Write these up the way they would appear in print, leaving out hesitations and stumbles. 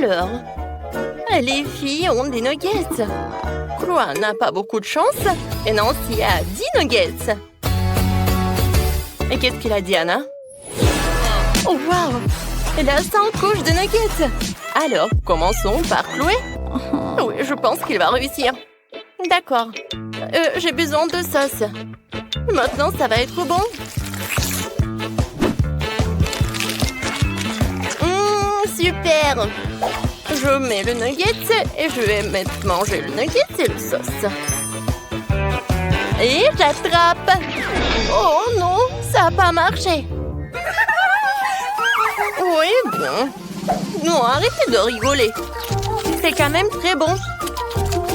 Alors, les filles ont des nuggets. Chloé n'a pas beaucoup de chance et Nancy a 10 nuggets. Et qu'est-ce qu'il a, Diana? Oh, wow! Elle a 100 couches de nuggets. Alors, commençons par Chloé. Oui, je pense qu'il va réussir. D'accord. J'ai besoin de sauce. Maintenant, ça va être bon. Super! Je mets le nugget et je vais manger le nugget et le sauce. Et j'attrape. Oh non, ça n'a pas marché. Oui, bon. Non, arrêtez de rigoler. C'est quand même très bon.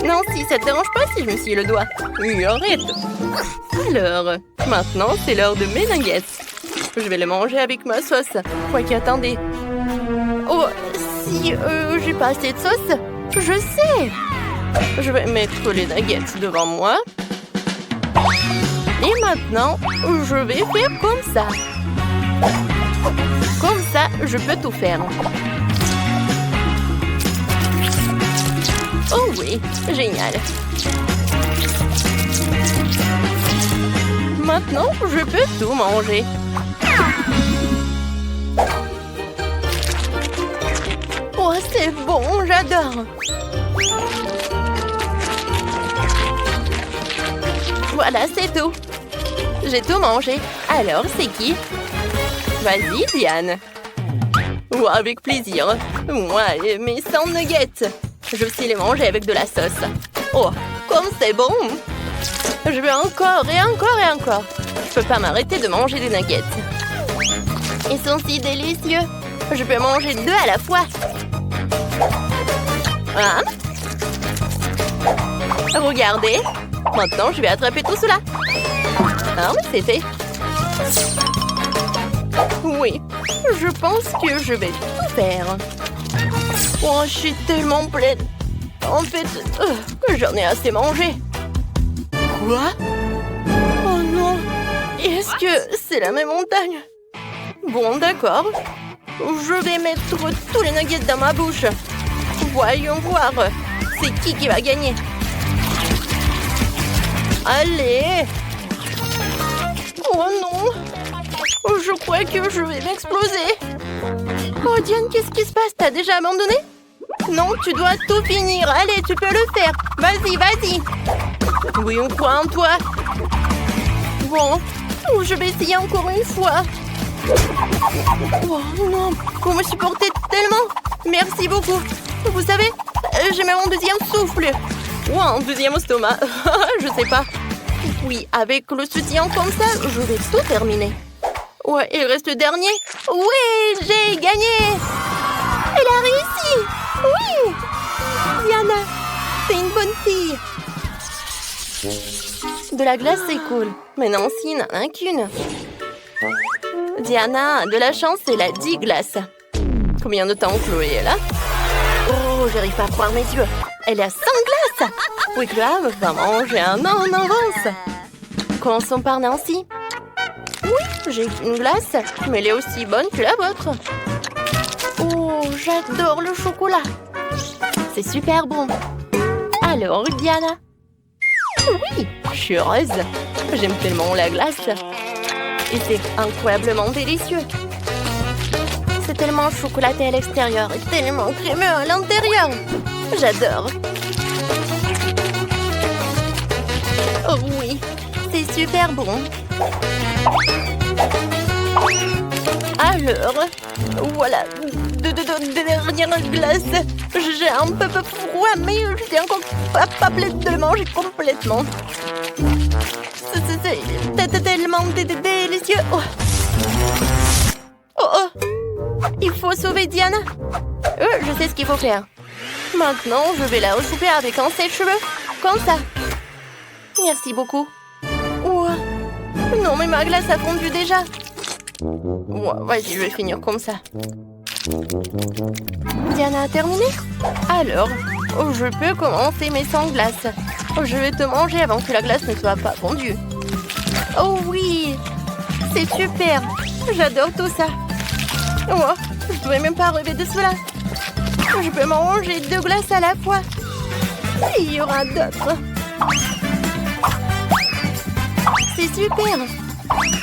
Non, si ça te dérange pas si je me scie le doigt. Oui, arrête. Alors, maintenant, c'est l'heure de mes nuggets. Je vais les manger avec ma sauce. Quoique, attendez. Oh, si j'ai pas assez de sauce, je sais. Je vais mettre les nuggets devant moi. Et maintenant, je vais faire comme ça. Comme ça, je peux tout faire. Oh oui, génial. Maintenant, je peux tout manger. Oh, c'est bon, j'adore. Voilà, c'est tout. J'ai tout mangé. Alors, c'est qui? Vas-y, Diane. Oh, avec plaisir. Moi, mes 100 nuggets. Je sais les manger avec de la sauce. Oh, comme c'est bon. Je veux encore et encore et encore. Je peux pas m'arrêter de manger des nuggets. Ils sont si délicieux. Je peux manger 2 à la fois. Hein? Regardez. Maintenant, je vais attraper tout cela. Ah, c'est fait. Oui, je pense que je vais tout faire. Oh, je suis tellement pleine. En fait, j'en ai assez mangé. Quoi? Oh non. Est-ce que c'est la même montagne? Bon, d'accord. Je vais mettre tous les nuggets dans ma bouche. Voyons voir. C'est qui va gagner? Allez! Oh non! Je crois que je vais m'exploser. Oh Diane, qu'est-ce qui se passe? T'as déjà abandonné? Non, tu dois tout finir. Allez, tu peux le faire. Vas-y, vas-y. Oui, on croit en toi. Bon, je vais essayer encore une fois. Oh non, vous me supportez tellement. Merci beaucoup. Vous savez, j'ai même un deuxième souffle. Ou un deuxième estomac. Je sais pas. Oui, avec le soutien comme ça, je vais tout terminer. Ouais, il reste le dernier. Oui, j'ai gagné. Elle a réussi. Oui. Diana, t'es une bonne fille. De la glace, c'est cool. Mais Nancy n'en a qu'une. Diana a de la chance, elle a 10 glaces. Combien de temps Chloé est là? Oh, j'arrive pas à croire mes yeux. Elle a 100 glaces. Oui, Chloé va manger un an en avance. Commençons par Nancy. Oui, j'ai une glace, mais elle est aussi bonne que la vôtre. Oh, j'adore le chocolat. C'est super bon. Alors, Diana? Oui, je suis heureuse. J'aime tellement la glace. Et c'est incroyablement délicieux. C'est tellement chocolaté à l'extérieur et tellement crémeux à l'intérieur. J'adore. Oh oui, c'est super bon. Alors, voilà, de dernière glace. J'ai un peu froid, mais je suis encore pas prête de le manger complètement. C'est tellement délicieux. Oh. Oh oh, il faut sauver Diana. Je sais ce qu'il faut faire. Maintenant, je vais la recouper avec un sèche-cheveux, comme ça. Merci beaucoup. Oh. Non, mais ma glace a fondu déjà. Vas-y, je vais finir comme ça. Diana a terminé? Alors, je peux commencer mes 100 glaces. Je vais te manger avant que la glace ne soit pas fondue. Oh oui, c'est super. J'adore tout ça. Oh, je ne pouvais même pas rêver de cela. Je peux manger 2 glaces à la fois. Et il y aura d'autres. C'est super.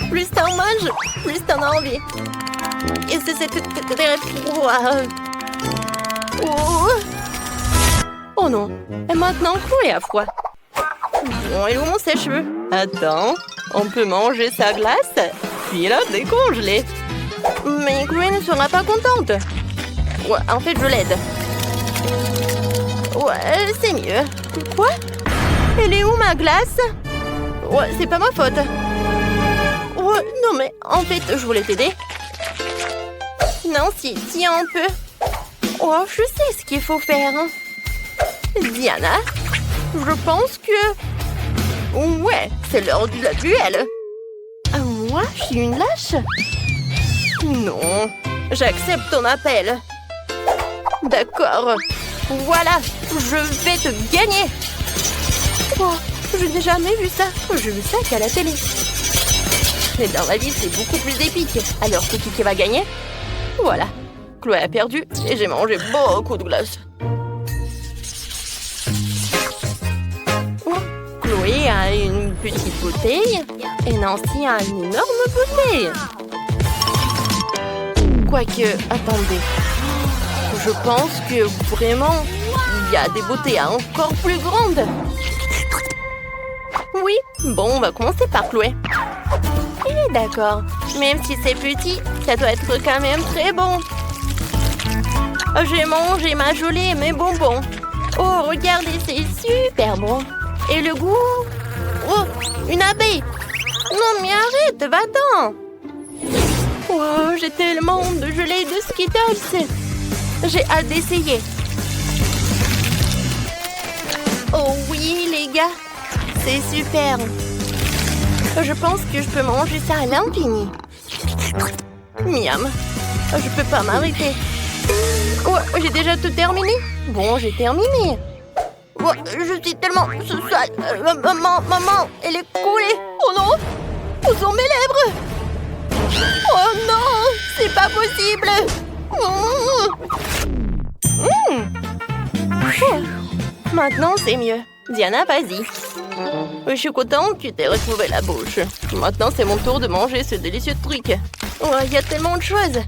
Plus t'en manges, plus t'en as envie. Et c'est très froid. Oh non. Et maintenant, Chloé a froid. Bon, et où mon sèche-cheveux? Attends, on peut manger sa glace, puis la décongeler. Mais Chloé ne sera pas contente. Ouais, en fait, je l'aide. Ouais, c'est mieux. Quoi? Elle est où ma glace? Ouais, c'est pas ma faute. Ouais, non mais, en fait, je voulais t'aider. Non, si, tiens un peu. Oh, je sais ce qu'il faut faire. Diana, je pense que... Ouais, c'est l'heure du duel. Moi, je suis une lâche? Non, j'accepte ton appel. D'accord. Voilà, je vais te gagner. Oh, je n'ai jamais vu ça. J'ai vu ça qu'à la télé. Mais dans la vie, c'est beaucoup plus épique. Alors, c'est qui va gagner? Voilà. Chloé a perdu et j'ai mangé beaucoup de glace. Oh, Chloé a une petite bouteille et Nancy a une énorme bouteille. Quoique, attendez. Je pense que vraiment, il y a des bouteilles encore plus grandes. Oui, bon, on va commencer par Chloé. D'accord, même si c'est petit, ça doit être quand même très bon. J'ai mangé ma gelée et mes bonbons. Oh, regardez, c'est super bon. Et le goût? Oh, une abeille. Non, mais arrête, va-t'en. Oh, j'ai tellement de gelée de Skittles. J'ai hâte d'essayer. Oh oui, les gars, c'est super. Je pense que je peux manger ça à l'infini. Miam. Je peux pas m'arrêter. Oh, j'ai déjà tout terminé. Bon, j'ai terminé. Oh, je suis tellement sale. Maman, elle est coulée. Oh non, où sont mes lèvres? Oh non, c'est pas possible. Oh, maintenant, c'est mieux. Diana, vas-y. Je suis contente que tu aies retrouvé la bouche. Maintenant, c'est mon tour de manger ce délicieux truc. Oh, il y a tellement de choses.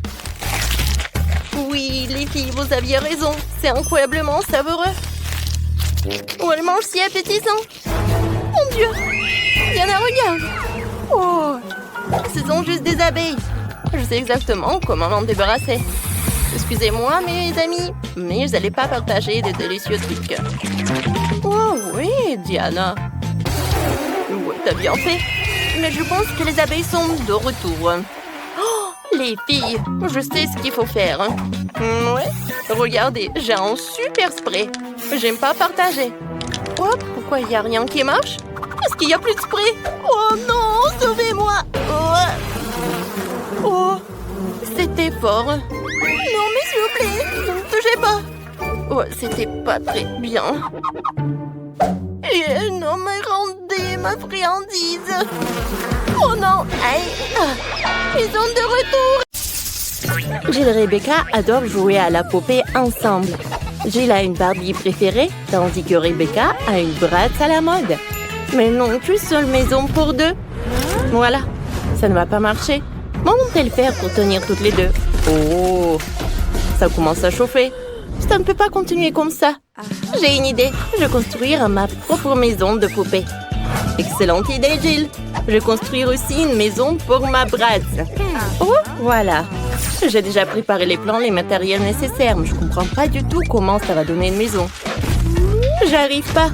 Oui, les filles, vous aviez raison. C'est incroyablement savoureux. Oh, elle mange si appétissant. Mon Dieu. Diana, regarde. Oh, ce sont juste des abeilles. Je sais exactement comment m'en débarrasser. Excusez-moi, mes amis, mais vous n'allez pas partager des délicieux trucs. Oh oui, Diana. Ouais, t'as bien fait. Mais je pense que les abeilles sont de retour. Oh, les filles, je sais ce qu'il faut faire. Ouais, regardez, j'ai un super spray. J'aime pas partager. Oh, pourquoi il n'y a rien qui marche? Est-ce qu'il n'y a plus de spray? Oh non, sauvez-moi. Oh, c'était fort. Non, mais s'il vous plaît, ne me touchez pas. Oh, c'était pas très bien. Et non, mais rendez ma friandise. Oh non, aïe. Ils sont de retour. Jill et Rebecca adorent jouer à la poupée ensemble. Jill a une Barbie préférée, tandis que Rebecca a une Bratz à la mode. Mais non, qu'une seule maison pour deux. Voilà, ça ne va pas marcher. Comment vont-elles faire pour tenir toutes les deux? Oh, ça commence à chauffer. Ça ne peut pas continuer comme ça. J'ai une idée. Je vais construire ma propre maison de poupée. Excellente idée, Jill. Je vais construire aussi une maison pour ma Bratz. Oh, voilà. J'ai déjà préparé les plans, les matériels nécessaires, mais je comprends pas du tout comment ça va donner une maison. J'arrive pas.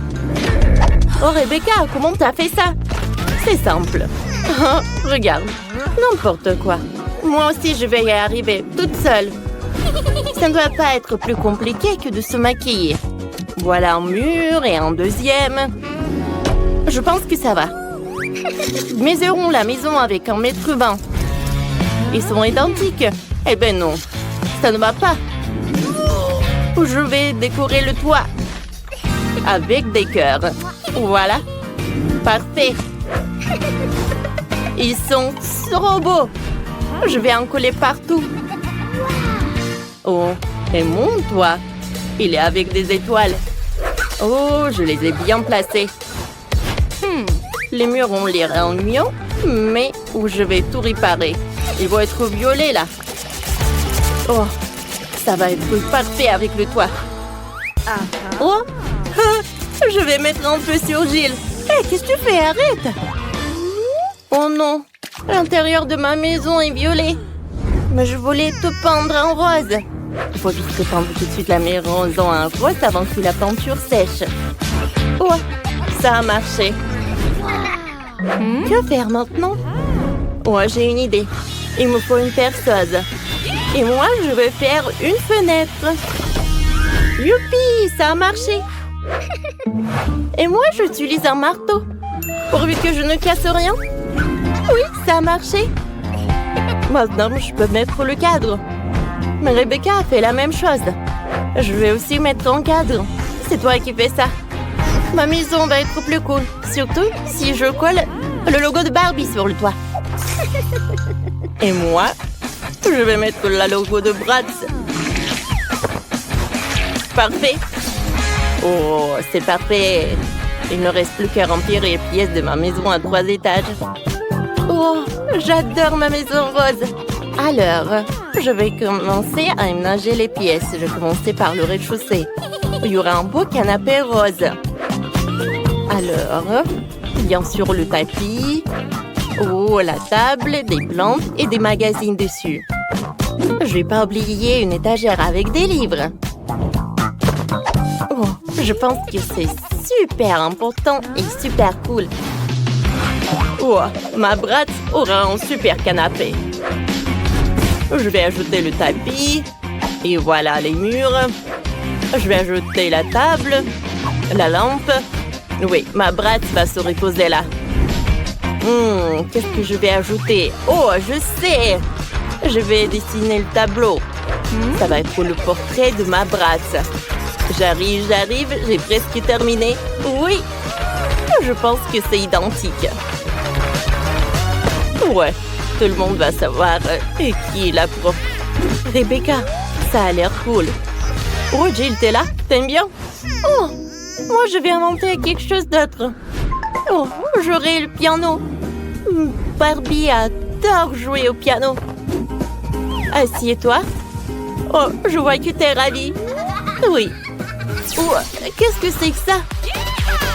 Oh, Rebecca, comment t'as fait ça? C'est simple. Oh, regarde. N'importe quoi. Moi aussi, je vais y arriver, toute seule. Ça ne doit pas être plus compliqué que de se maquiller. Voilà un mur et un deuxième. Je pense que ça va. Mesurons la maison avec 1,20 m. Ils sont identiques. Eh ben non, ça ne va pas. Je vais décorer le toit avec des cœurs. Voilà. Parfait. Ils sont trop beaux. Je vais en coller partout. Oh, et monte-toi. Il est avec des étoiles. Oh, je les ai bien placés. Les murs ont l'air ennuyants, mais où je vais tout réparer. Ils vont être violets, là. Oh, ça va être parfait avec le toit. Oh, je vais mettre un peu sur Gilles. Hé, qu'est-ce que tu fais? Arrête! Oh non, l'intérieur de ma maison est violet. Mais je voulais te peindre en rose. Il faut vite peindre tout de suite la maison en rose avant que la peinture sèche. Oh, ça a marché. Que faire maintenant? Oh, j'ai une idée. Il me faut une perceuse. Et moi, je vais faire une fenêtre. Youpi, ça a marché. Et moi, j'utilise un marteau. Pourvu que je ne casse rien. Oui, ça a marché. Maintenant, je peux mettre le cadre. Mais Rebecca a fait la même chose. Je vais aussi mettre un cadre. C'est toi qui fais ça. Ma maison va être plus cool. Surtout si je colle le logo de Barbie sur le toit. Et moi, je vais mettre le logo de Bratz. Parfait. Oh, c'est parfait. Il ne reste plus qu'à remplir les pièces de ma maison à 3 étages. Oh, j'adore ma maison rose. Alors, je vais commencer à aménager les pièces. Je vais commencer par le rez-de-chaussée. Il y aura un beau canapé rose. Alors, bien sûr le tapis. Oh, la table, des plantes et des magazines dessus. Je vais pas oublier une étagère avec des livres. Oh, je pense que c'est super important et super cool. Oh, ma Bratz aura un super canapé. Je vais ajouter le tapis. Et voilà les murs. Je vais ajouter la table, la lampe. Oui, ma Bratz va se reposer là. Qu'est-ce que je vais ajouter? Oh, je sais! Je vais dessiner le tableau. Ça va être le portrait de ma Bratz. J'arrive, j'ai presque terminé. Oui, je pense que c'est identique. Ouais, tout le monde va savoir qui est la prof. Rebecca, ça a l'air cool. Oh, Jill, t'es là? T'aimes bien? Oh, moi je vais inventer quelque chose d'autre. Oh, j'aurai le piano. Barbie adore jouer au piano. Assieds-toi. Oh, je vois que t'es ravie. Oui. Oh, qu'est-ce que c'est que ça?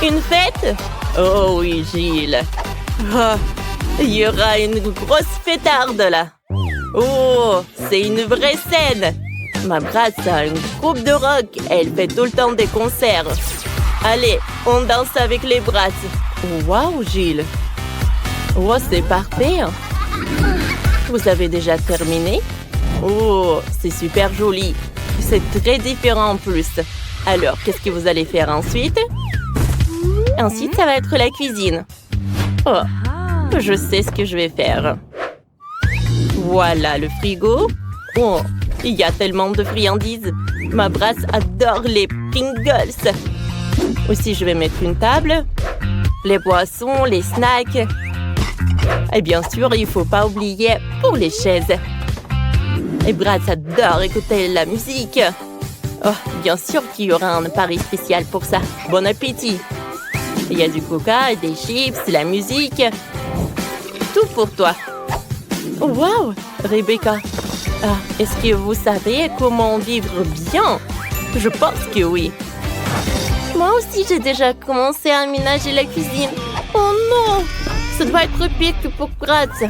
Une fête? Oh oui, Gilles. Oh, il y aura une grosse fêtarde là. Oh, c'est une vraie scène. Ma Bratz a un groupe de rock. Elle fait tout le temps des concerts. Allez, on danse avec les Bratz. Waouh, Gilles. Oh, c'est parfait. Vous avez déjà terminé? Oh, c'est super joli. C'est très différent en plus. Alors, qu'est-ce que vous allez faire ensuite? Ensuite, ça va être la cuisine. Oh, je sais ce que je vais faire. Voilà le frigo. Oh, il y a tellement de friandises. Ma Bratz adore les Pringles. Aussi, je vais mettre une table, les boissons, les snacks. Et bien sûr, il ne faut pas oublier pour les chaises. Et Bratz adore écouter la musique. Oh, bien sûr qu'il y aura un pari spécial pour ça. Bon appétit. Il y a du coca, des chips, la musique. Tout pour toi. Oh, wow, Rebecca. Ah, est-ce que vous savez comment vivre bien? Je pense que oui. Moi aussi, j'ai déjà commencé à aménager la cuisine. Oh non! Ça doit être pire que pour Bratz.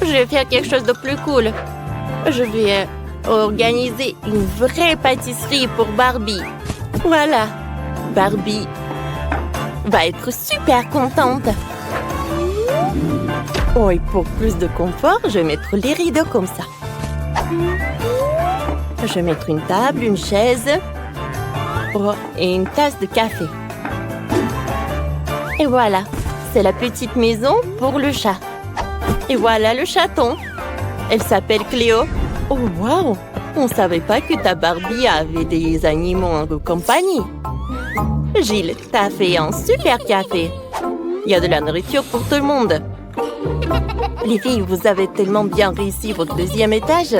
Je vais faire quelque chose de plus cool. Je vais organiser une vraie pâtisserie pour Barbie. Voilà. Barbie va être super contente. Oh, et pour plus de confort, je vais mettre les rideaux comme ça. Je vais mettre une table, une chaise. Oh, et une tasse de café. Et voilà, c'est la petite maison pour le chat. Et voilà le chaton. Elle s'appelle Cléo. Oh, wow! On ne savait pas que ta Barbie avait des animaux en compagnie. Gilles, t'as fait un super café. Il y a de la nourriture pour tout le monde. Les filles, vous avez tellement bien réussi votre deuxième étage.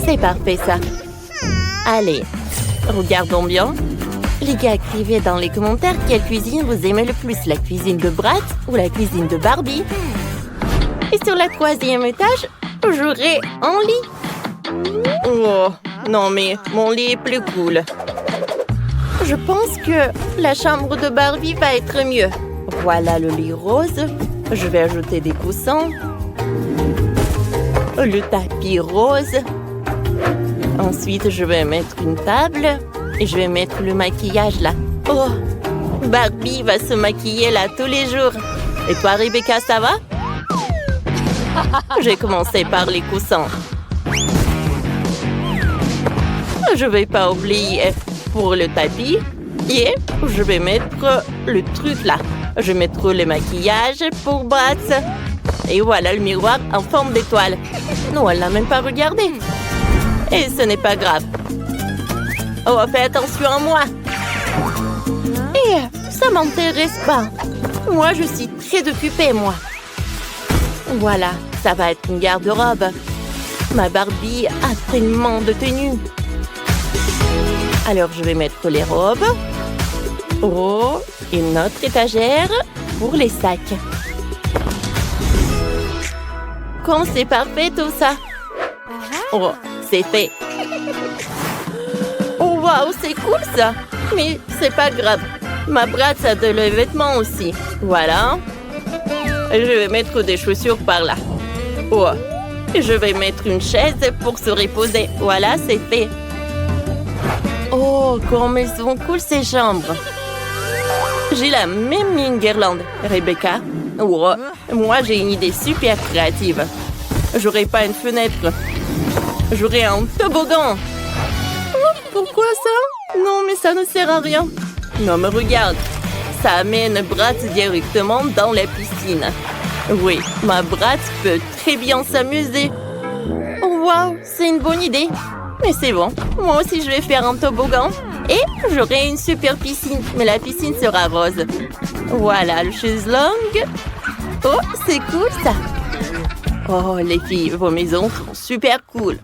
C'est parfait, ça. Allez, Regardons bien. Les gars, écrivez dans les commentaires quelle cuisine vous aimez le plus, la cuisine de Bratz ou la cuisine de Barbie. Et sur le 3e étage, j'aurai un lit. Oh, non mais mon lit est plus cool. Je pense que la chambre de Barbie va être mieux. Voilà le lit rose. Je vais ajouter des coussins. Le tapis rose. Ensuite, je vais mettre une table. Et je vais mettre le maquillage là. Oh, Barbie va se maquiller là tous les jours. Et toi, Rebecca, ça va? J'ai commencé par les coussins. Je vais pas oublier pour le tapis. Et je vais mettre le truc là. Je vais mettre le maquillage pour Bratz. Et voilà le miroir en forme d'étoile. Non, elle l'a même pas regardé. Et ce n'est pas grave. Oh, fais attention à moi. Et ça m'intéresse pas. Moi, je suis très occupée, moi. Voilà, ça va être une garde-robe. Ma Barbie a tellement de tenues. Alors, je vais mettre les robes. Oh, une autre étagère pour les sacs. Comme c'est parfait tout ça. Oh, c'est fait. Oh, waouh, c'est cool ça. Mais c'est pas grave. Ma Bratz a de les vêtements aussi. Voilà. Je vais mettre des chaussures par là. Oh, je vais mettre une chaise pour se reposer. Voilà, c'est fait. Oh, comme elles sont cool ces chambres. J'ai la même mis une guirlande, Rebecca. Oh, moi, j'ai une idée super créative. J'aurai pas une fenêtre. J'aurai un toboggan. Oh, pourquoi ça? Non, mais ça ne sert à rien. Non, mais regarde. Ça amène Bratz directement dans la piscine. Oui, ma Bratz peut très bien s'amuser. Oh, waouh, c'est une bonne idée. Mais c'est bon, moi aussi je vais faire un toboggan. Et j'aurai une super piscine, mais la piscine sera rose. Voilà, le chaiselong. Oh, c'est cool ça. Oh, les filles, vos maisons sont super cool.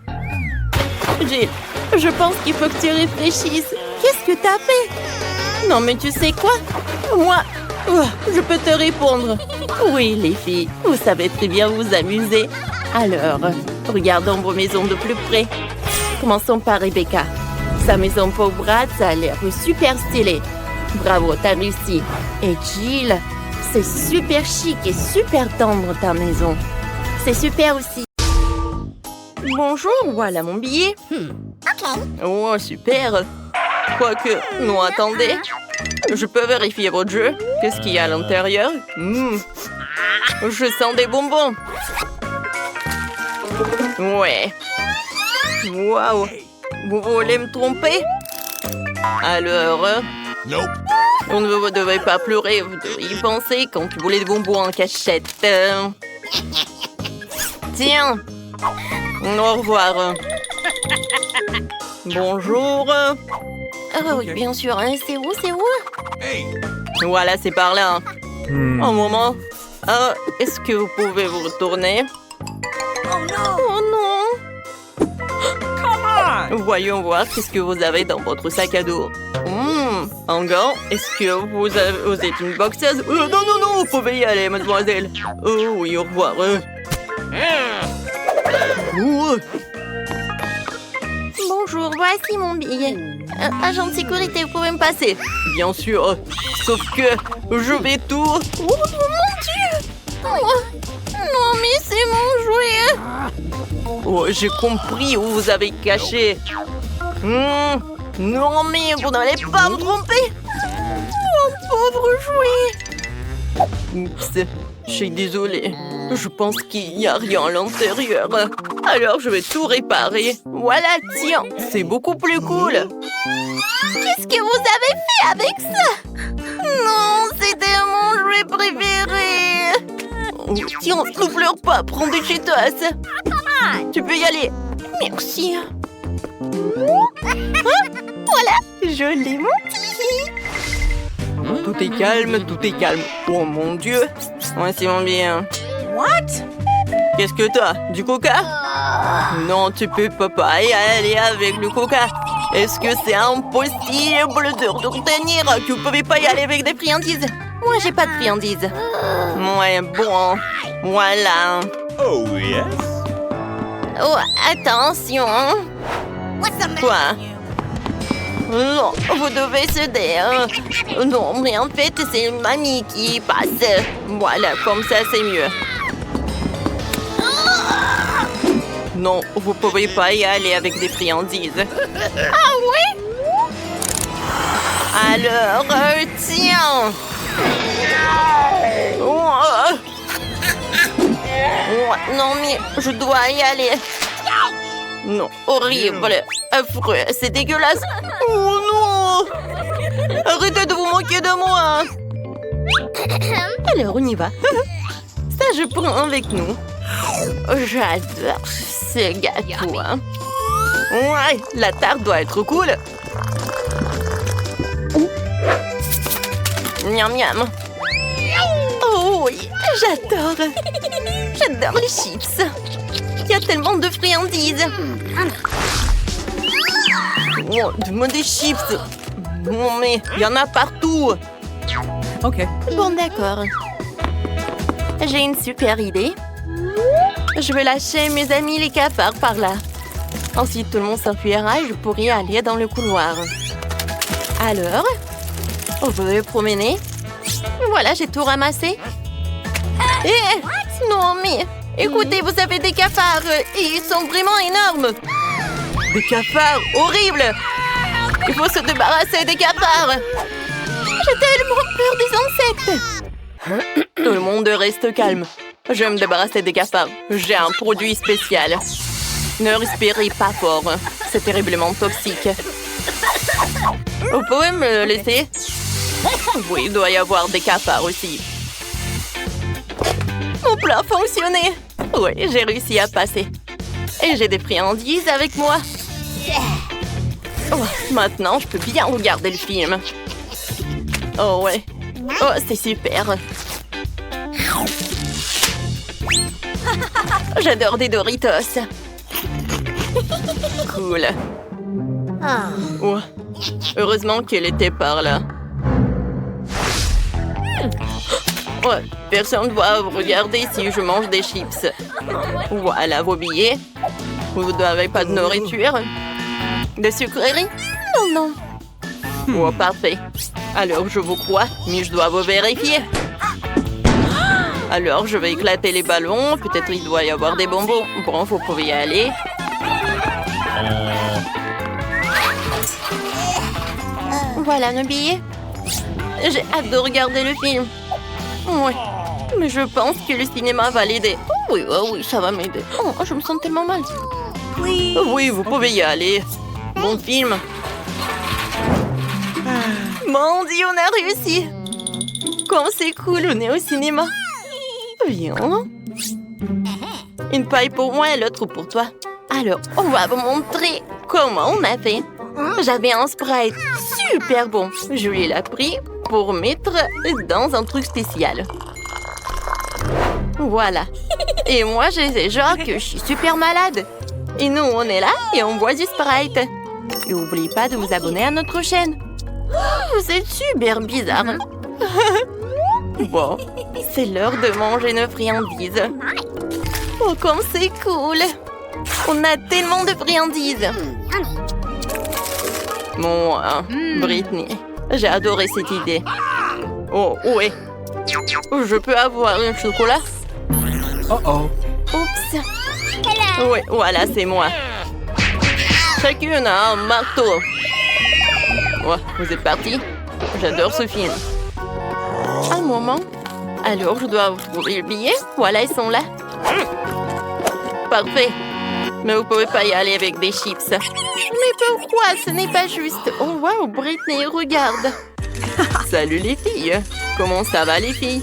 Jill, je pense qu'il faut que tu réfléchisses. Qu'est-ce que t'as fait? Non, mais tu sais quoi? Moi, je peux te répondre. Oui, les filles, vous savez très bien vous amuser. Alors, regardons vos maisons de plus près. Commençons par Rebecca. Sa maison pour Bratz a l'air super stylée. Bravo, t'as réussi. Et Jill, c'est super chic et super tendre ta maison. C'est super aussi. Bonjour, voilà mon billet. Ok. Oh, super. Quoique, non, attendez. Je peux vérifier votre jeu? Qu'est-ce qu'il y a à l'intérieur? Je sens des bonbons. Ouais. Waouh. Vous voulez me tromper? Alors... Nope. Vous ne devez pas pleurer, vous devez y penser quand vous voulez des bonbons en cachette. Tiens. Au revoir. Bonjour. Ah oui, bien sûr. Hein, c'est où, c'est où? Hey. Voilà, c'est par là. Un moment. Ah, est-ce que vous pouvez vous retourner? Oh non. Oh non. Come on. Voyons voir qu'est-ce que vous avez dans votre sac à dos. Un gant. Est-ce que vous êtes une boxeuse? Non, non, non, vous pouvez y aller, mademoiselle. Oh oui, au revoir. Bonjour, voici mon billet. Agent de sécurité, vous pouvez me passer? Bien sûr, sauf que je vais tout... Oh mon Dieu! Oh, non, mais c'est mon jouet! Oh, j'ai compris où vous avez caché. Non, mais vous n'allez pas me tromper! Mon pauvre jouet! Oups, je suis désolée. Je pense qu'il n'y a rien à l'intérieur. Alors, je vais tout réparer. Voilà, tiens, c'est beaucoup plus cool. Qu'est-ce que vous avez fait avec ça? Non, c'était mon jouet préféré. Oh, tiens, ne pleure pas, prends des Cheetos. Tu peux y aller. Merci. Voilà, je l'ai monté. Tout est calme, tout est calme. Oh mon Dieu. Ouais, c'est mon bien. What? Qu'est-ce que t'as? Du coca? Non, tu peux pas y aller avec le coca. Est-ce que c'est impossible de retenir que vous pouvez pas y aller avec des friandises? Moi, j'ai pas de friandises. Ouais, bon. Voilà. Oh, yes. Oh, attention. What's the matter Quoi? with you? Non, vous devez céder. Non, mais en fait, c'est mamie qui passe. Voilà, comme ça, c'est mieux. Non, vous pouvez pas y aller avec des friandises. Ah oui? Alors, tiens. Oh. Oh, non, mais je dois y aller. Non, horrible, affreux, c'est dégueulasse. Oh non! Arrêtez de vous moquer de moi. Alors, on y va. Ça, je prends avec nous. J'adore ce gâteau. Hein. Ouais, la tarte doit être cool. Miam miam. Oh oui, j'adore. J'adore les chips. Il y a tellement de friandises. Oh, donne-moi des chips. Non mais, il y en a partout. Okay. Bon, d'accord. J'ai une super idée. Je vais lâcher mes amis les cafards par là. Ensuite, tout le monde s'enfuira et je pourrai aller dans le couloir. Alors, vous pouvez promener. Voilà, j'ai tout ramassé. Non, mais écoutez, vous avez des cafards et ils sont vraiment énormes. Des cafards horribles. Il faut se débarrasser des cafards. J'ai tellement peur des insectes. Tout le monde reste calme. Je vais me débarrasser des cafards. J'ai un produit spécial. Ne respirez pas fort. C'est terriblement toxique. Vous pouvez me le laisser? Oui, il doit y avoir des cafards aussi. Mon plan a fonctionné. Oui, j'ai réussi à passer. Et j'ai des friandises avec moi. Oh, maintenant, je peux bien regarder le film. Oh ouais. Oh, c'est super. J'adore des Doritos. Cool. Oh, heureusement qu'elle était par là. Ouais, personne ne doit regarder si je mange des chips. Voilà vos billets. Vous n'avez pas de nourriture? De sucreries? Non, non. Oh, parfait. Alors, je vous crois, mais je dois vous vérifier. Alors, je vais éclater les ballons. Peut-être il doit y avoir des bonbons. Bon, vous pouvez y aller. Voilà nos billets. J'ai hâte de regarder le film. Ouais, mais je pense que le cinéma va l'aider. Oh oui, ça va m'aider. Oh, je me sens tellement mal. Oui, vous pouvez y aller. Bon film. Mon Dieu, on a réussi. Comme c'est cool, on est au cinéma. Viens. Une paille pour moi et l'autre pour toi. Alors, on va vous montrer comment on a fait. J'avais un Sprite super bon. Je lui l'ai pris pour mettre dans un truc spécial. Voilà. Et moi, je sais genre que je suis super malade. Et nous, on est là et on boit du Sprite. Et n'oubliez pas de vous abonner à notre chaîne. Oh, vous êtes super bizarre. Bon, c'est l'heure de manger nos friandises. Oh, comme c'est cool. On a tellement de friandises. Bon, Brittany, j'ai adoré cette idée. Oh, ouais. Je peux avoir un chocolat? Uh-oh. Oups. Oui, voilà, c'est moi. Chacune a un marteau. Oh, vous êtes partis? J'adore ce film. Un moment. Alors, je dois trouver le billet. Voilà, ils sont là. Parfait. Mais vous pouvez pas y aller avec des chips. Mais pourquoi? Ce n'est pas juste. Oh, wow, Brittany, regarde. Salut les filles. Comment ça va les filles?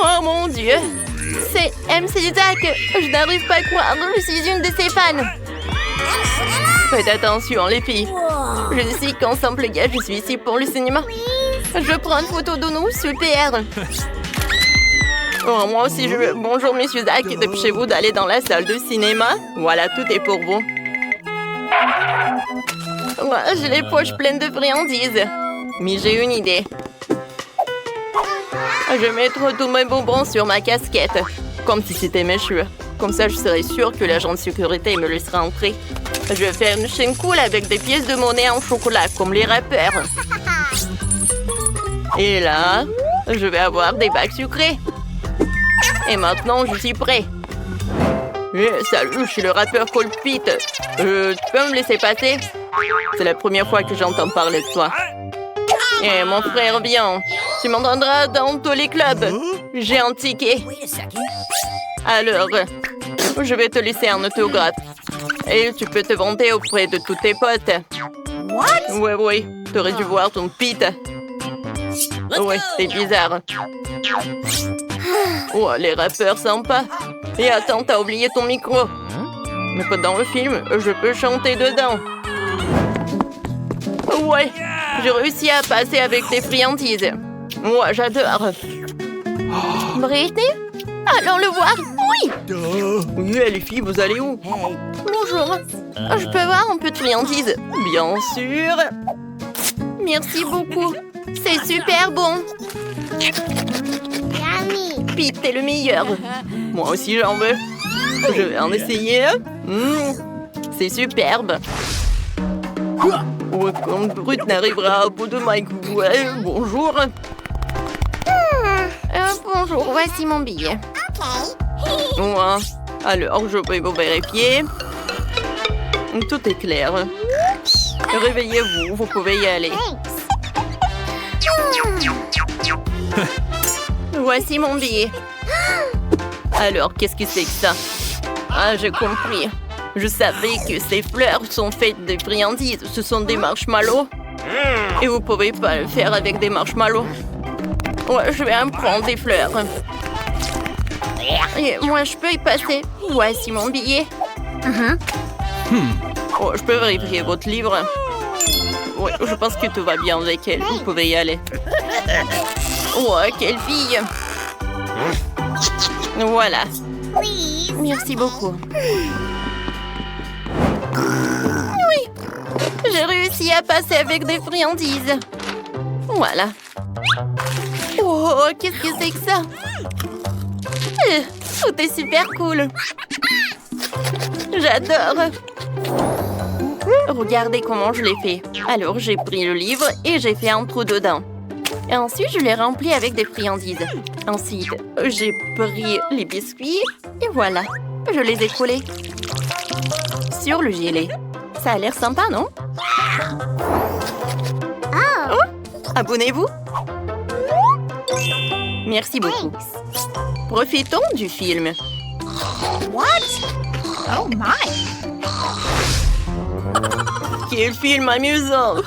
Oh mon Dieu. C'est MC Zach. Je n'arrive pas à croire. Je suis une de ses fans. Faites attention les filles. Je suis qu'ensemble les gars, je suis ici pour le cinéma. Je prends une photo de nous, super. Oh, moi aussi je veux. Bonjour monsieur Zach, dépêchez-vous d'aller dans la salle de cinéma. Voilà, tout est pour vous. Ouais, j'ai les poches pleines de friandises. Mais j'ai une idée. Je vais mettre tous mes bonbons sur ma casquette, comme si c'était mes cheveux. Comme ça, je serai sûre que l'agent de sécurité me laissera entrer. Je vais faire une chaîne cool avec des pièces de monnaie en chocolat, comme les rappeurs. Et là, je vais avoir des bacs sucrés. Et maintenant, je suis prêt. Salut, je suis le rappeur Colpit. Tu peux me laisser passer? C'est la première fois que j'entends parler de toi. Eh, mon frère, viens. Tu m'entendras dans tous les clubs. J'ai un ticket. Alors, je vais te laisser un autographe. Et tu peux te vanter auprès de tous tes potes. What? Oui, t'aurais dû voir ton pit. Ouais, c'est bizarre. Oh, les rappeurs sympas. Et attends, t'as oublié ton micro. Mais pas dans le film, je peux chanter dedans. Ouais, j'ai réussi à passer avec tes friandises. Moi, j'adore. Britney? Allons le voir. Oui. Oui, les filles, vous allez où? Bonjour. Je peux avoir un peu de friandises? Bien sûr. Merci beaucoup. C'est super bon. Yummy. Pete, t'es le meilleur. Moi aussi, j'en veux. Je vais en essayer. C'est superbe. Quand Brut n'arrivera au bout de Mike. Ouais, bonjour. Bonjour, voici mon billet. Ouais. Alors, je vais vous vérifier. Tout est clair. Réveillez-vous, vous pouvez y aller. Voici mon billet. Alors, qu'est-ce que c'est que ça? Ah, j'ai compris. Je savais que ces fleurs sont faites de friandises. Ce sont des marshmallows. Et vous pouvez pas le faire avec des marshmallows. Ouais, je vais en prendre des fleurs. Et moi, je peux y passer. Voici mon billet. Oh, je peux vérifier votre livre. Ouais, je pense que tout va bien avec elle. Vous pouvez y aller. Ouais, quelle fille. Voilà. Please. Merci beaucoup. Oui, j'ai réussi à passer avec des friandises. Voilà. Oh, qu'est-ce que c'est que ça? Tout est super cool. J'adore. Regardez comment je l'ai fait. Alors, j'ai pris le livre et j'ai fait un trou dedans. Et ensuite, je l'ai rempli avec des friandises. Ensuite, j'ai pris les biscuits et voilà. Je les ai collés sur le gilet. Ça a l'air sympa, non? Oh, abonnez-vous. Merci beaucoup. Profitons du film. What? Oh my. Quel film amusant.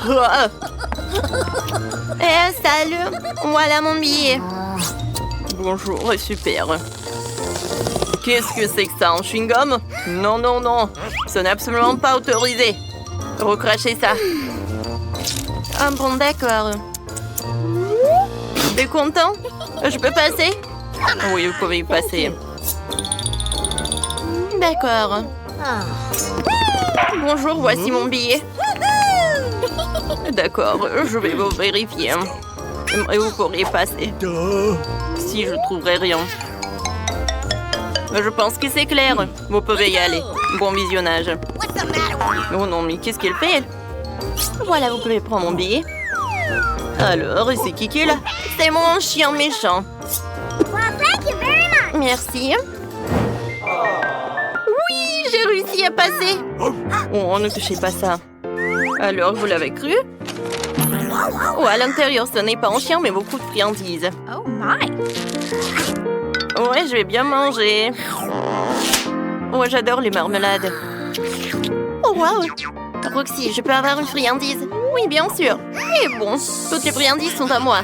Salut. Voilà mon billet. Bonjour, super. Qu'est-ce que c'est que ça, un chewing-gum? Non, non, non. Ce n'est absolument pas autorisé. Recrachez ça. Ah bon, d'accord. T'es content? Je peux passer? Oui, vous pouvez y passer. D'accord. Bonjour, voici mon billet. D'accord, je vais vous vérifier. Et vous pourriez passer. Si je trouverai rien. Je pense que c'est clair. Vous pouvez y aller. Bon visionnage. What's the matter with you? Oh non, mais qu'est-ce qu'elle fait? Voilà, vous pouvez prendre mon billet. Alors, et c'est qui est là? C'est mon chien méchant. Well, thank you very much. Merci. Oui, j'ai réussi à passer. Oh, ne touchez pas ça. Alors, vous l'avez cru? Oh, à l'intérieur, ce n'est pas un chien, mais beaucoup de friandises. Oh my. Ouais, je vais bien manger. Ouais, j'adore les marmelades. Oh, waouh! Roxy, je peux avoir une friandise? Oui, bien sûr. Et bon, toutes les friandises sont à moi.